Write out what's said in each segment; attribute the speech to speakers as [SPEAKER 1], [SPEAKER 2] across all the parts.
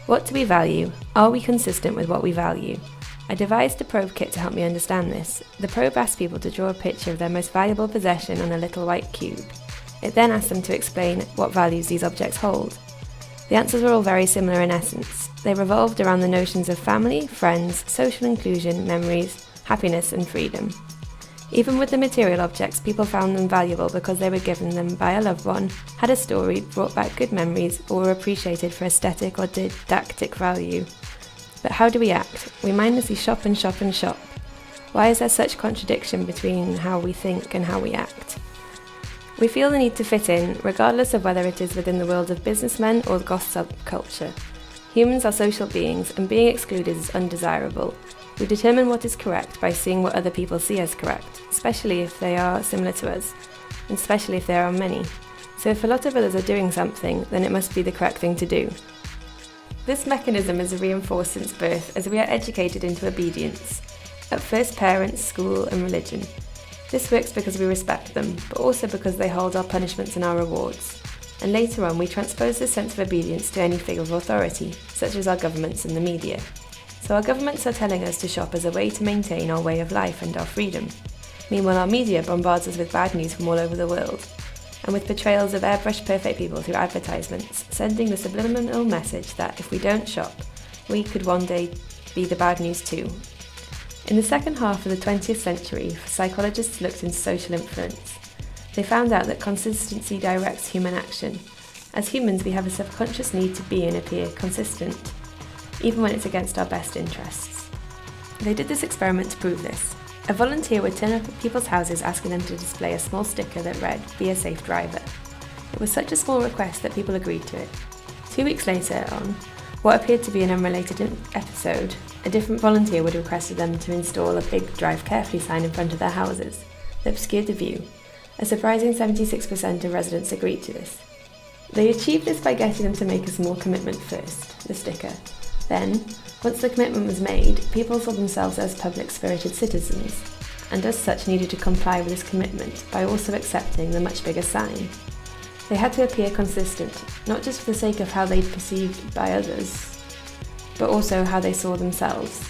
[SPEAKER 1] What do we value? Are we consistent with what we value? I devised a probe kit to help me understand this. The probe asked people to draw a picture of their most valuable possession on a little white cube. It then asked them to explain what values these objects hold. The answers were all very similar in essence. They revolved around the notions of family, friends, social inclusion, memories, happiness and freedom. Even with the material objects, people found them valuable because they were given them by a loved one, had a story, brought back good memories, or were appreciated for aesthetic or didactic value. But how do we act? We mindlessly shop and shop and shop. Why is there such contradiction between how we think and how we act? We feel the need to fit in, regardless of whether it is within the world of businessmen or gossip culture. Humans are social beings, and being excluded is undesirable. We determine what is correct by seeing what other people see as correct, especially if they are similar to us, and especially if there are many. So if a lot of others are doing something, then it must be the correct thing to do. This mechanism is reinforced since birth as we are educated into obedience. At first parents, school and religion. This works because we respect them, but also because they hold our punishments and our rewards. And later on we transpose this sense of obedience to any figure of authority, such as our governments and the media. So our governments are telling us to shop as a way to maintain our way of life and our freedom. Meanwhile our media bombards us with bad news from all over the world, and with portrayals of airbrushed perfect people through advertisements, sending the subliminal message that if we don't shop, we could one day be the bad news too. In the second half of the 20th century, psychologists looked into social influence. They found out that consistency directs human action. As humans, we have a subconscious need to be and appear consistent, even when it's against our best interests. They did this experiment to prove this. A volunteer would turn up at people's houses asking them to display a small sticker that read, "Be a safe driver." It was such a small request that people agreed to it. 2 weeks later on, what appeared to be an unrelated episode, a different volunteer would have requested them to install a big "Drive carefully" sign in front of their houses that obscured the view. A surprising 76% of residents agreed to this. They achieved this by getting them to make a small commitment first, the sticker. Then, once the commitment was made, people saw themselves as public-spirited citizens, and as such needed to comply with this commitment by also accepting the much bigger sign. They had to appear consistent, not just for the sake of how they'd perceived by others, but also how they saw themselves.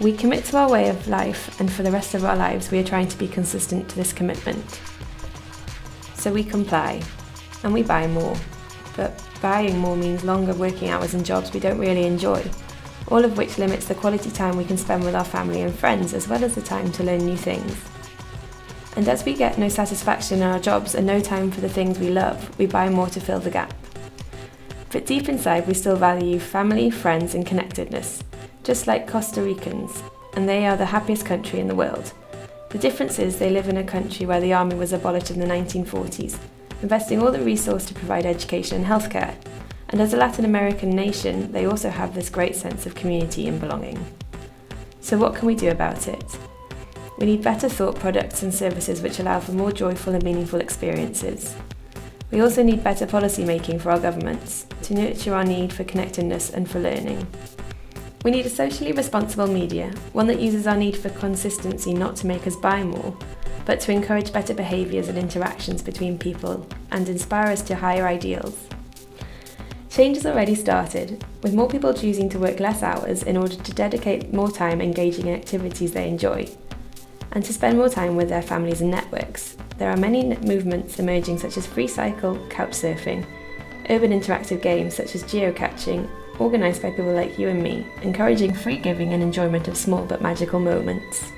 [SPEAKER 1] We commit to our way of life, and for the rest of our lives we are trying to be consistent to this commitment. So we comply, and we buy more. But buying more means longer working hours and jobs we don't really enjoy, all of which limits the quality time we can spend with our family and friends, as well as the time to learn new things. And as we get no satisfaction in our jobs and no time for the things we love, we buy more to fill the gap. But deep inside we still value family, friends and connectedness, just like Costa Ricans, and they are the happiest country in the world. The difference is they live in a country where the army was abolished in the 1940s, investing all the resource to provide education and healthcare. And as a Latin American nation, they also have this great sense of community and belonging. So what can we do about it? We need better thought products and services which allow for more joyful and meaningful experiences. We also need better policy making for our governments to nurture our need for connectedness and for learning. We need a socially responsible media, one that uses our need for consistency not to make us buy more, but to encourage better behaviours and interactions between people and inspire us to higher ideals. Change has already started, with more people choosing to work less hours in order to dedicate more time engaging in activities they enjoy, and to spend more time with their families and networks. There are many movements emerging such as free cycle, couchsurfing, urban interactive games such as geocaching, organised by people like you and me, encouraging free giving and enjoyment of small but magical moments.